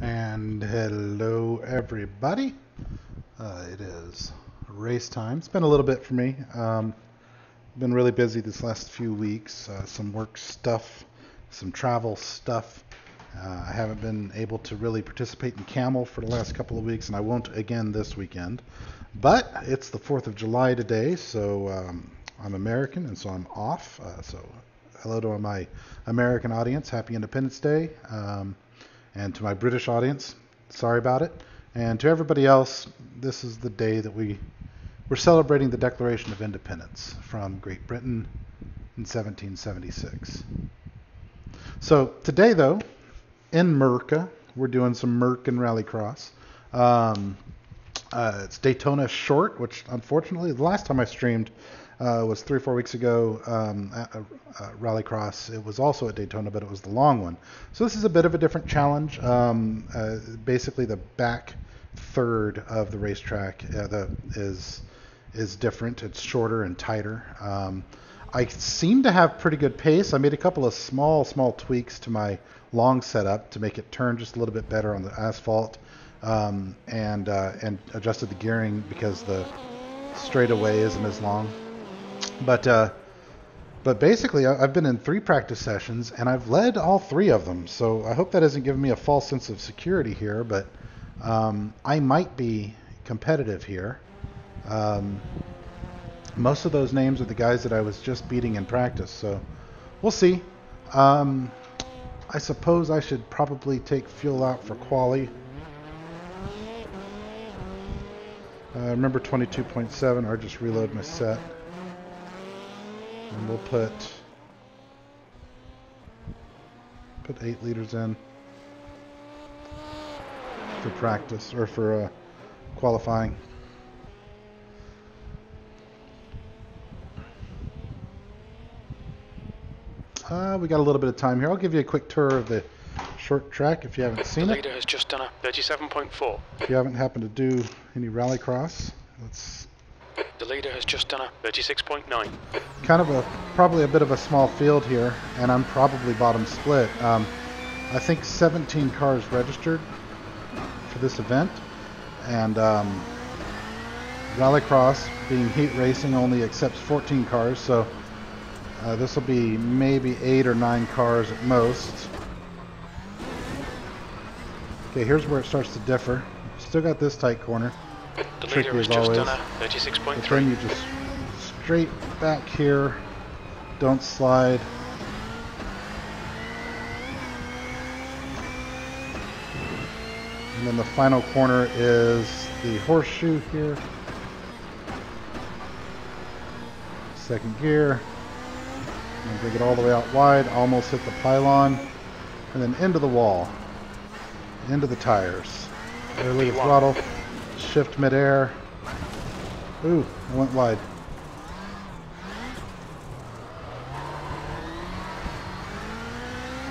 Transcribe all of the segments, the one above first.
And hello everybody. It is race time. It's been a little bit for me. Been really busy this last few weeks. Some work stuff, some travel stuff. I haven't been able to really participate in Camel for the last couple of weeks, and I won't again this weekend. But it's the 4th of July today, so I'm American, and so I'm off. So hello to my American audience. Happy Independence Day. And to my British audience, sorry about it. And to everybody else, this is the day that we're celebrating the Declaration of Independence from Great Britain in 1776. So today, though, in Merca, we're doing some Merc and Rallycross. It's Daytona short, which unfortunately, the last time I streamed was 3 or 4 weeks ago at Rallycross. It was also at Daytona, but it was the long one. So this is a bit of a different challenge. Basically, the back third of the racetrack is different. It's shorter and tighter. I seem to have pretty good pace. I made a couple of small tweaks to my long setup to make it turn just a little bit better on the asphalt, and adjusted the gearing because the straightaway isn't as long. But basically, I've been in 3 practice sessions, and I've led all 3 of them. So I hope that isn't giving me a false sense of security here, but I might be competitive here. Most of those names are the guys that I was just beating in practice, so we'll see. I suppose I should probably take fuel out for quali. Remember 22.7, or just reload my set. And we'll put 8 liters in for practice, or for qualifying. We got a little bit of time here. I'll give you a quick tour of the short track if you haven't seen it. The leader has just done a 37.4. If you haven't happened to do any Rallycross, The leader has just done a 36.9. kind of probably a bit of a small field here, and I'm probably bottom split. I think 17 cars registered for this event, and Rallycross, being heat racing, only accepts 14 cars, so this will be maybe 8 or 9 cars at most. Okay, here's where it starts to differ. Still got this tight corner. The Tricky leader has as just always. done a 36.3. But then you just straight back here, don't slide. And then the final corner is the horseshoe here. Second gear. And bring it all the way out wide, almost hit the pylon. And then into the wall. Into the tires. Early the throttle. Shift midair. Ooh, I went wide.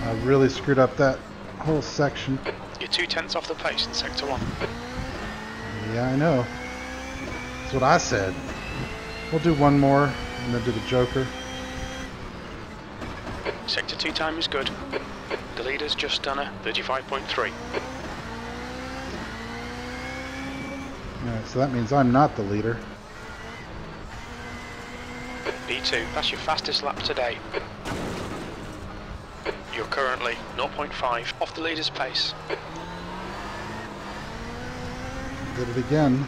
I really screwed up that whole section. You're 2/10 off the pace in sector 1. Yeah, I know. That's what I said. We'll do one more and then do the joker. Sector 2 time is good. The leader's just done a 35.3. Alright, so that means I'm not the leader. P2, that's your fastest lap today. You're currently 0.5 off the leader's pace. Did it again.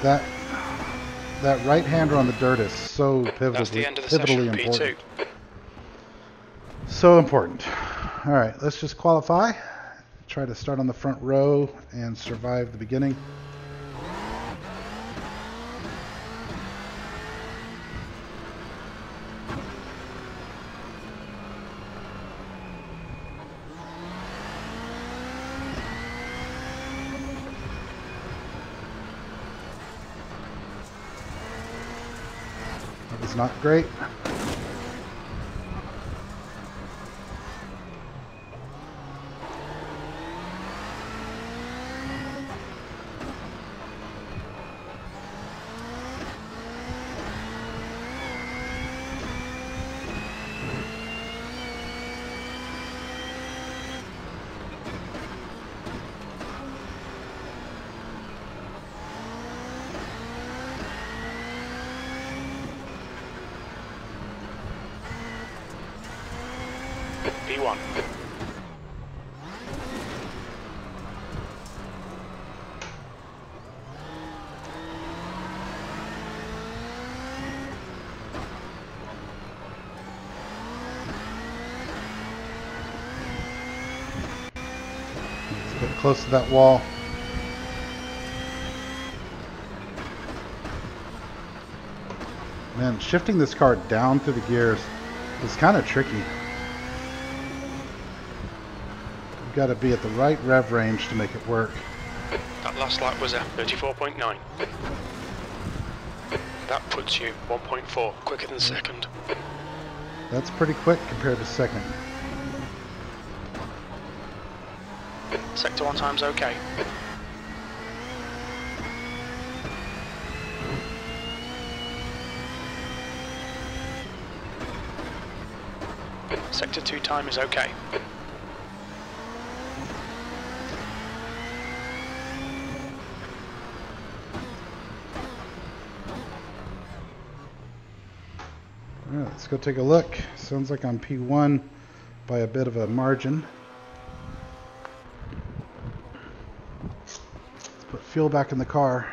That right-hander on the dirt is so That's the end of the pivotally session, important. P2. So important. Alright, let's just qualify. Try to start on the front row and survive the beginning. That was not great. P1. Let's get close to that wall. Man, shifting this car down through the gears is kind of tricky. You've got to be at the right rev range to make it work. That last lap was a 34.9. That puts you 1.4 quicker than second. That's pretty quick compared to second. Sector 1 time's okay. Sector 2 time is okay. All right, let's go take a look. Sounds like I'm P1 by a bit of a margin. Let's put fuel back in the car.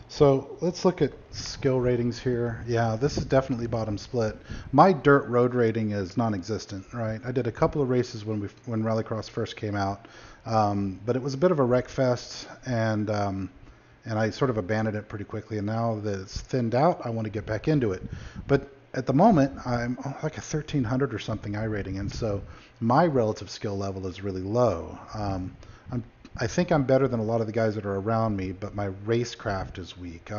So let's look at skill ratings here. Yeah, this is definitely bottom split. My dirt road rating is non-existent, right? I did a couple of races when Rallycross first came out, but it was a bit of a wreck fest, and I sort of abandoned it pretty quickly. And now that it's thinned out, I want to get back into it. But at the moment, I'm like a 1300 or something iRating, and so my relative skill level is really low. I think I'm better than a lot of the guys that are around me, but my racecraft is weak.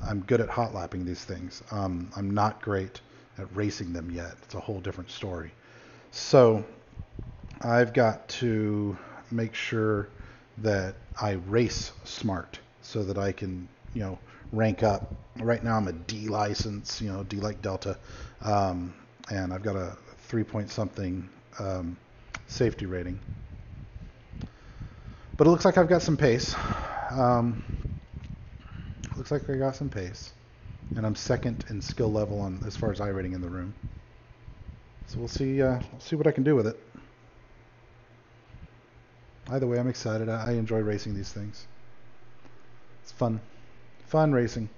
I'm good at hot lapping these things. I'm not great at racing them yet. It's a whole different story. So I've got to make sure that I race smart so that I can, rank up. Right now I'm a D license, D like Delta, and I've got a 3 something safety rating. But it looks like I've got some pace. Looks like I got some pace. And I'm second in skill level on as far as iRating in the room. So we'll see what I can do with it. Either way, I'm excited. I enjoy racing these things. It's fun. Fun racing.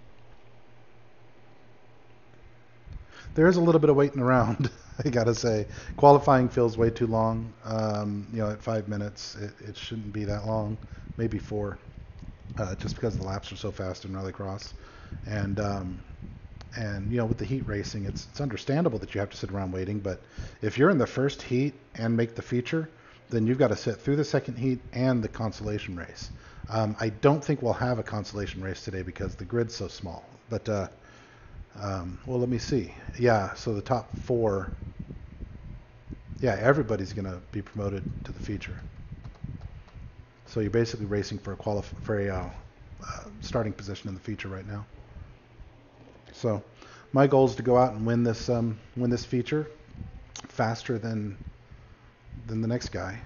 There is a little bit of waiting around, I gotta say. Qualifying feels way too long. At 5 minutes, it shouldn't be that long, maybe 4, just because the laps are so fast in Rallycross. And with the heat racing, it's understandable that you have to sit around waiting. But if you're in the first heat and make the feature, then you've got to sit through the second heat and the consolation race. I don't think we'll have a consolation race today because the grid's so small. But well, let me see. Yeah, so the top 4. Yeah, everybody's going to be promoted to the feature. So you're basically racing for a starting position in the feature right now. So my goal is to go out and win this feature faster than the next guy.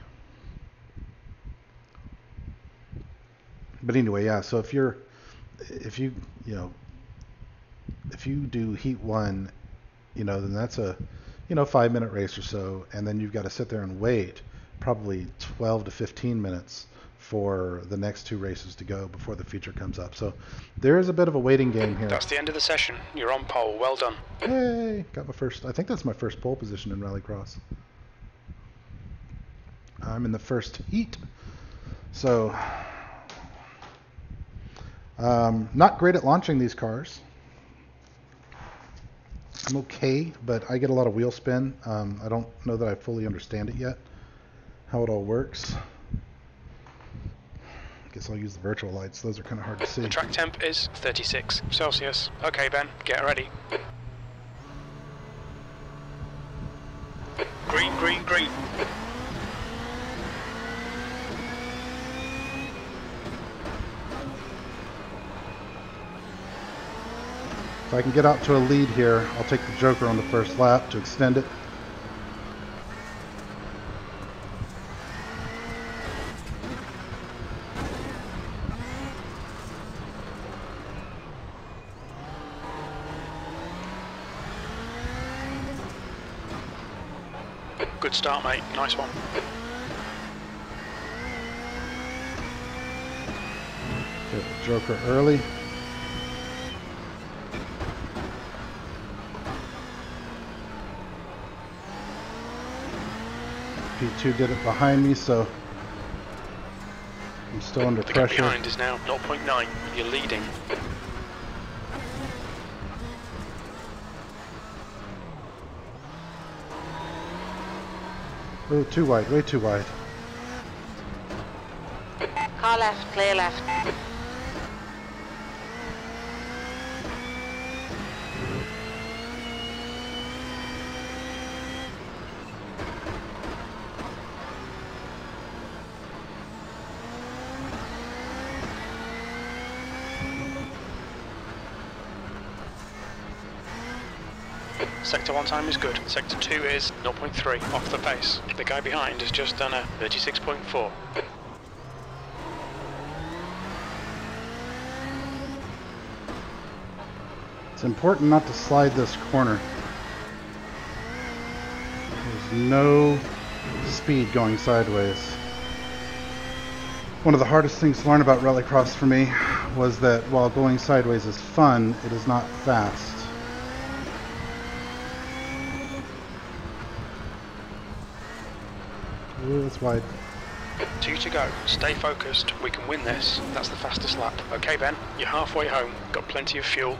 But anyway, yeah. So if you do heat 1, then that's a 5-minute race or so, and then you've got to sit there and wait probably 12 to 15 minutes for the next 2 races to go before the feature comes up. So there is a bit of a waiting game here. That's the end of the session. You're on pole. Well done. Hey, got my first. I think that's my first pole position in Rallycross. I'm in the first heat. So not great at launching these cars. I'm okay, but I get a lot of wheel spin. I don't know that I fully understand it yet, how it all works. I guess I'll use the virtual lights. Those are kind of hard to see. The track temp is 36 Celsius. Okay, Ben, get ready. Green, green, green. If I can get out to a lead here, I'll take the Joker on the first lap to extend it. Good start, mate. Nice one. Get the Joker early. P2 did it behind me, so I'm still under the gap pressure. behind is now 0.9. You're leading. Oh, too wide, way too wide. Car left, clear left. Sector 1 time is good. Sector 2 is 0.3 off the pace. The guy behind has just done a 36.4. It's important not to slide this corner. There's no speed going sideways. One of the hardest things to learn about Rallycross for me was that while going sideways is fun, it is not fast. Ooh, that's wide. 2 to go. Stay focused. We can win this. That's the fastest lap. Okay, Ben. You're halfway home. Got plenty of fuel.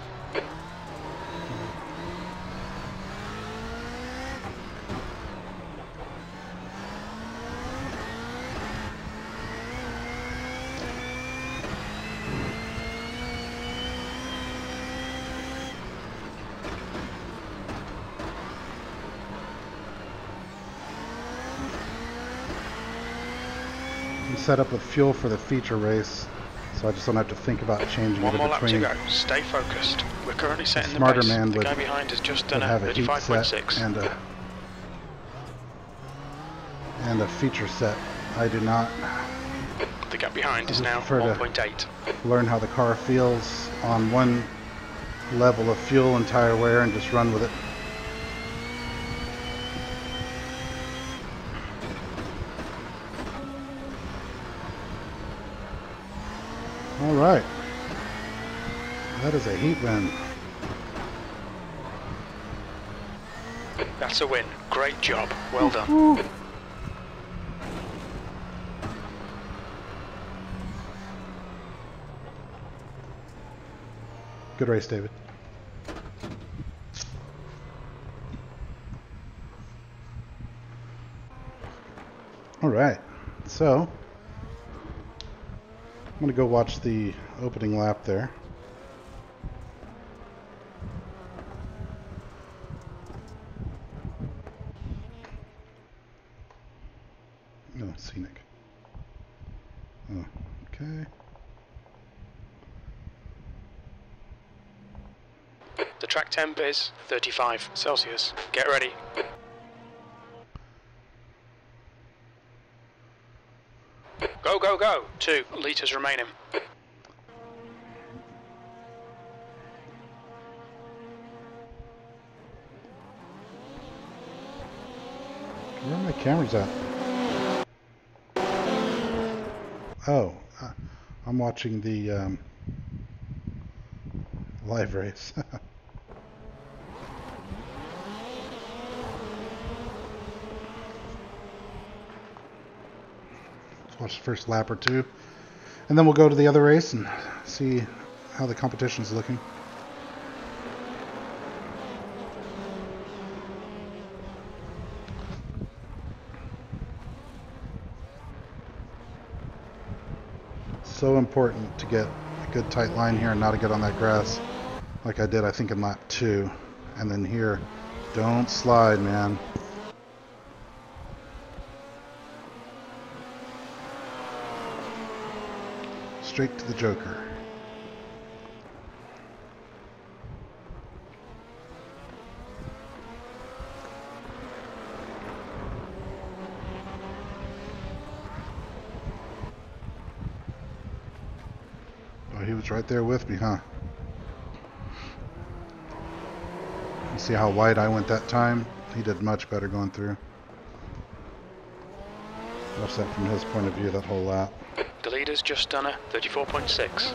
I'm set up with fuel for the feature race, so I just don't have to think about changing One it more in lap to between. go. Stay focused. We're currently setting the Smarter pace. man The would- guy behind has just done Would a have a heat set 35.6. and a feature set. I do not. The gap behind is now prefer to- 1.8. Learn how the car feels on one level of fuel and tire wear and just run with it. All right. That is a heat win. That's a win. Great job. Well done. Woo. Good race, David. All right. So, I'm going to go watch the opening lap there. Oh, scenic. Oh, okay. The track temp is 35 Celsius. Get ready. Go, go, go. 2 litres remaining. Where are my cameras at? Oh, I'm watching the live race. Let's watch the first lap or two, and then we'll go to the other race and see how the competition's looking. So important to get a good tight line here and not to get on that grass like I did, I think, in lap 2. And then here, don't slide, man. Straight to the Joker. Oh, he was right there with me, huh? You see how wide I went that time? He did much better going through. Watch that from his point of view, that whole lap. The leader's just done a 34.6.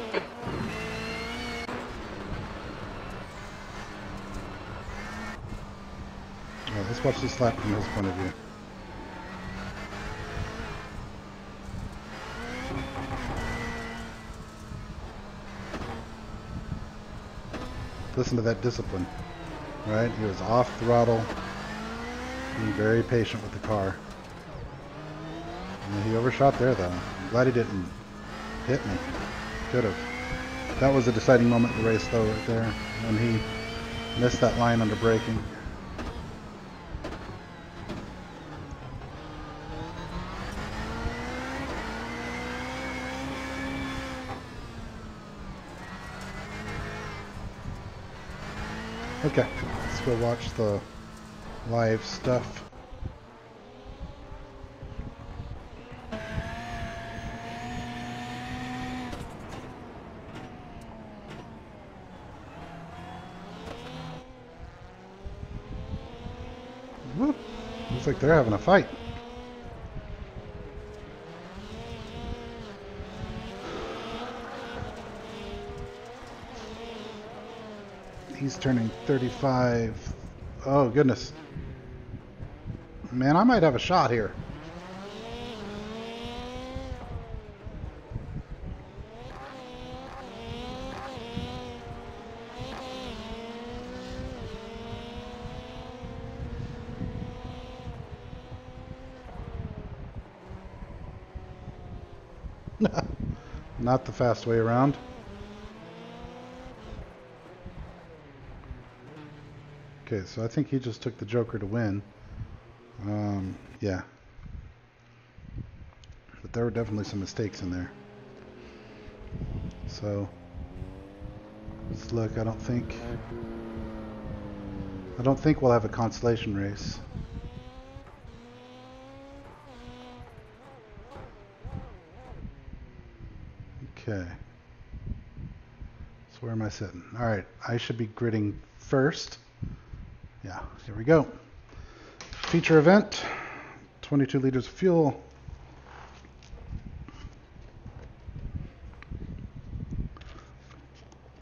Alright, let's watch this lap from his point of view. Listen to that discipline, right? He was off throttle, being very patient with the car. And he overshot there, though. I'm glad he didn't hit me. Could have. That was a deciding moment in the race, though, right there, when he missed that line under braking. Okay, let's go watch the live stuff. Whoop. Looks like they're having a fight. He's turning 35. Oh, goodness. Man, I might have a shot here. Not the fast way around. Okay, so I think he just took the Joker to win. Yeah. But there were definitely some mistakes in there. So, let's look. I don't think we'll have a consolation race. Okay. So where am I sitting? All right, I should be gridding first. Yeah, here we go. Feature event, 22 liters of fuel.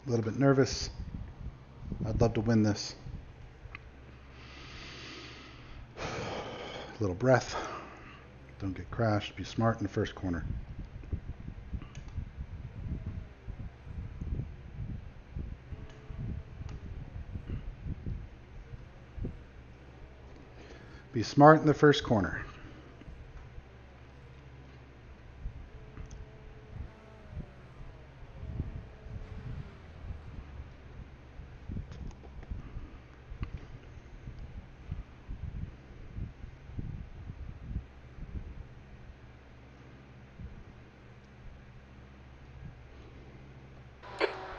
A little bit nervous. I'd love to win this. A little breath. Don't get crashed. Be smart in the first corner. Be smart in the first corner.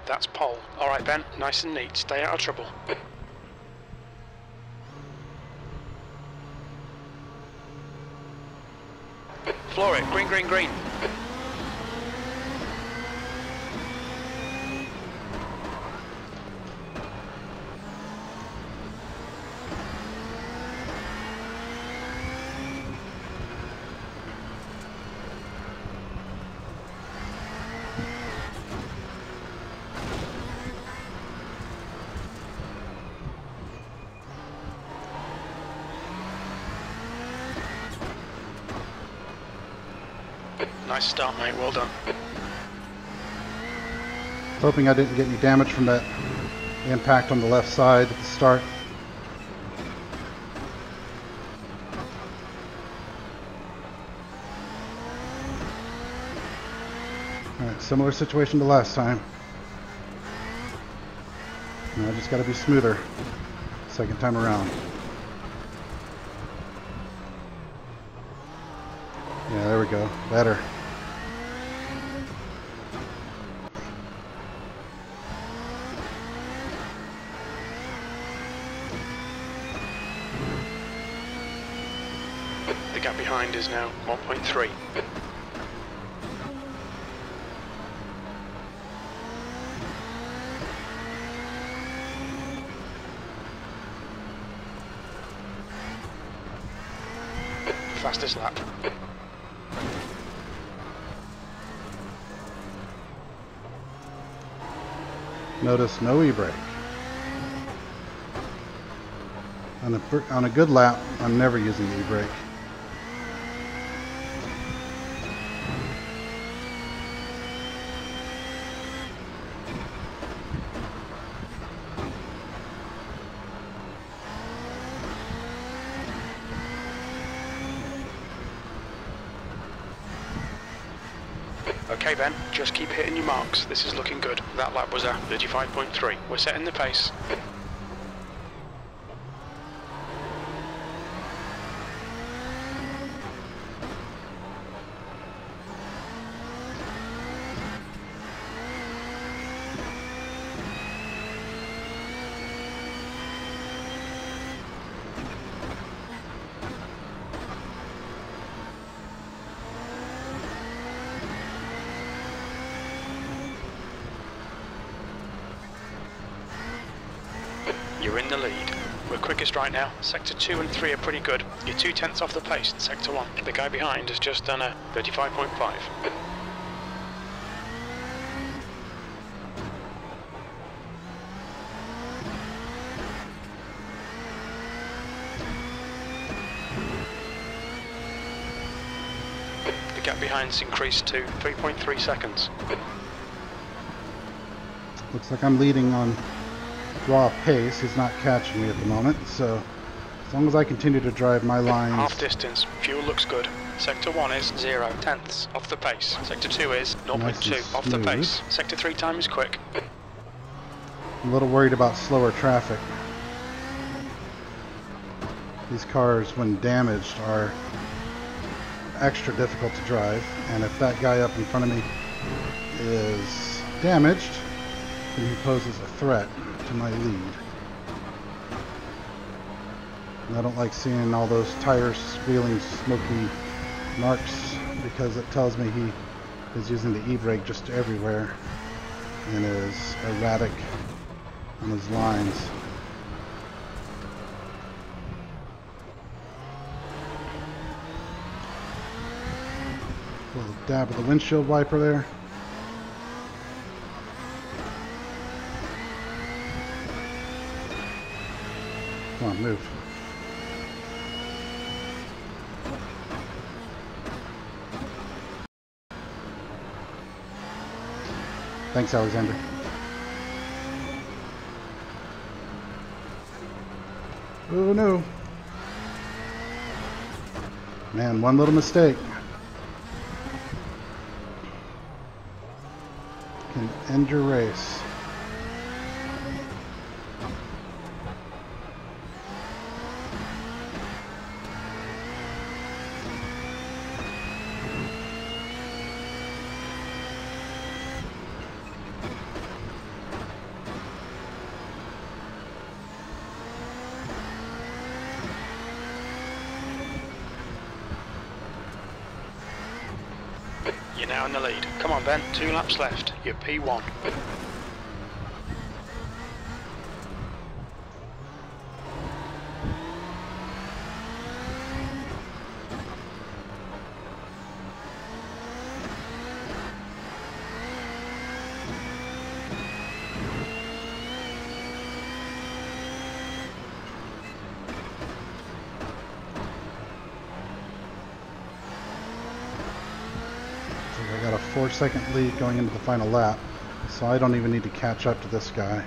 That's pole. All right, Ben, nice and neat. Stay out of trouble. Floor it. Green, green, green. Nice start, mate. Well done. Hoping I didn't get any damage from that impact on the left side at the start. Alright, similar situation to last time. Now I just got to be smoother second time around. Yeah, there we go. Better. The gap behind is now 1.3. Fastest lap. Notice no e-brake. On a good lap, I'm never using the e-brake. Okay Ben, just keep hitting your marks. This is looking good. That lap was a 35.3. We're setting the pace. You're in the lead. We're quickest right now. Sector 2 and 3 are pretty good. You're 2/10 off the pace in Sector 1. The guy behind has just done a 35.5. The gap behind's increased to 3.3 seconds. Looks like I'm leading on raw pace. He's not catching me at the moment, so as long as I continue to drive my lines. Half distance, fuel looks good. Sector 1 is 0/10 off the pace. Sector 2 is 0.2 Nice off the smooth. pace. Sector 3 time is quick. I'm a little worried about slower traffic. These cars, when damaged, are extra difficult to drive, and if that guy up in front of me is damaged, then he poses a threat to my lead. And I don't like seeing all those tires squealing smoky marks, because it tells me he is using the e-brake just everywhere and is erratic on his lines. A little dab of the windshield wiper there. Come on, move. Thanks, Alexander. Oh no. Man, one little mistake can end your race. You're now in the lead. Come on Ben, 2 laps left. You're P1. I got a 4-second lead going into the final lap, so I don't even need to catch up to this guy.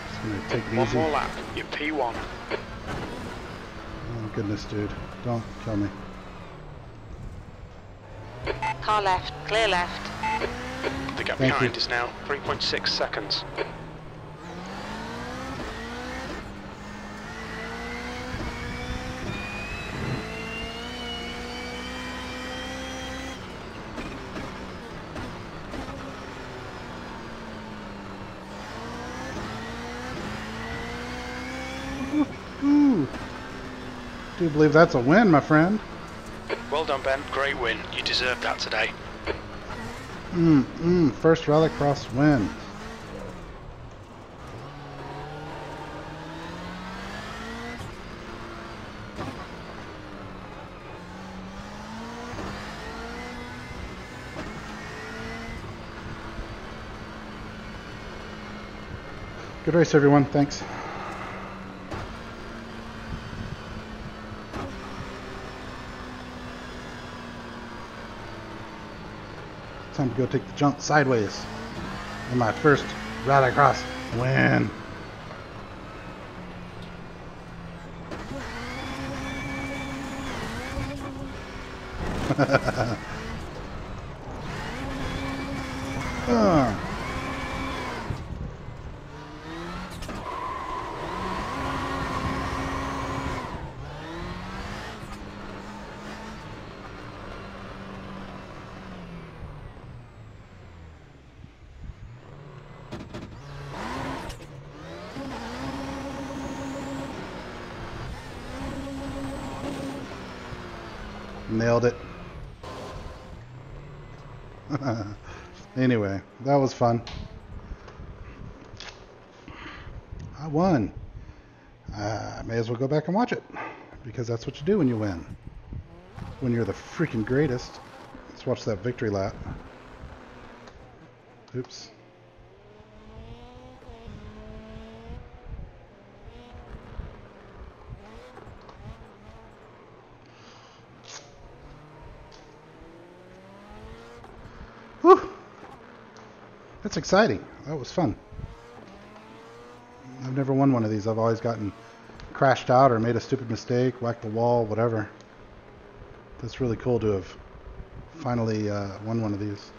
Just gonna take it One easy. more lap. You're P1. Oh goodness, dude. Don't kill me. Car left, clear left. The gap Thank behind you. is now 3.6 seconds. Ooh. Do believe that's a win, my friend. Well done Ben, great win. You deserved that today. First Rallycross win. Good race, everyone. Thanks. Time to go take the jump sideways in my first Rallycross win. Nailed it. Anyway, that was fun. I won. I may as well go back and watch it, because that's what you do when you win. When you're the freaking greatest. Let's watch that victory lap. Oops. Whew. That's exciting. That was fun. I've never won one of these. I've always gotten crashed out or made a stupid mistake, whacked the wall, whatever. That's really cool to have finally won one of these.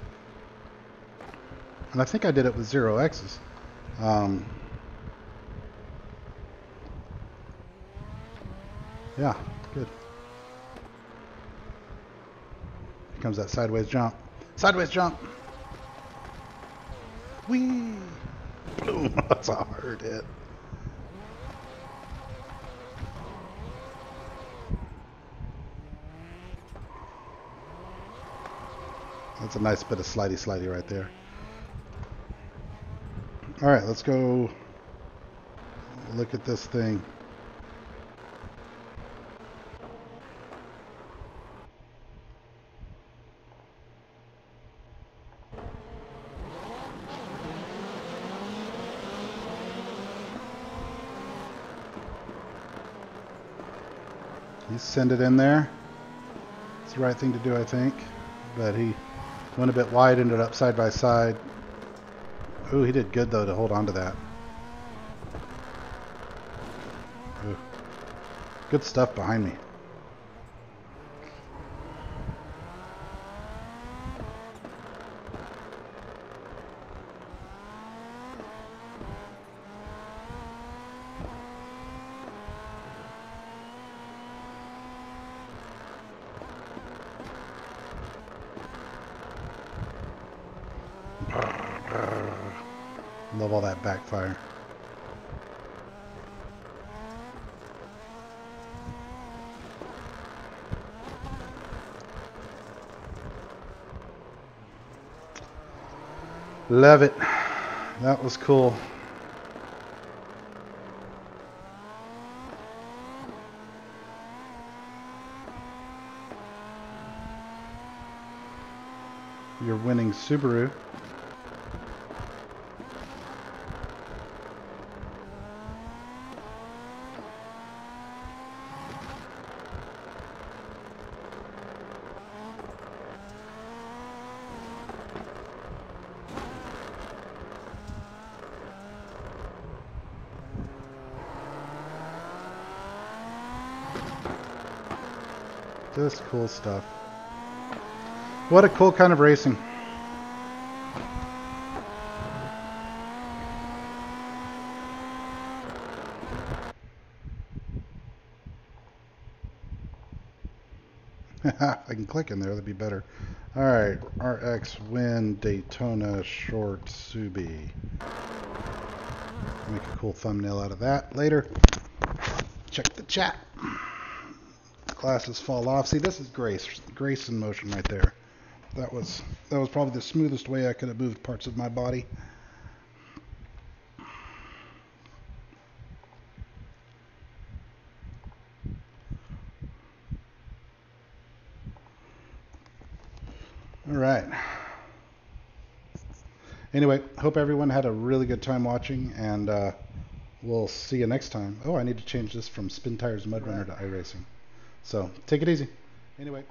And I think I did it with WRXs. Yeah, good. Here comes that sideways jump. Sideways jump! Whee! Boom! That's a hard hit. That's a nice bit of slidey right there. Alright, let's go look at this thing. He sent it in there. It's the right thing to do, I think. But he went a bit wide, ended up side by side. Ooh, he did good though to hold on to that. Ooh. Good stuff behind me. Love all that backfire. Love it. That was cool. You're winning Subaru. Just cool stuff. What a cool kind of racing. I can click in there, that'd be better. Alright, RX win Daytona short Subi. Make a cool thumbnail out of that later. Check the chat. Glasses fall off. See, this is grace in motion right there. That was probably the smoothest way I could have moved parts of my body. All right. Anyway, hope everyone had a really good time watching, and we'll see you next time. Oh, I need to change this from Spin Tires Mud Runner to iRacing. So take it easy. Anyway.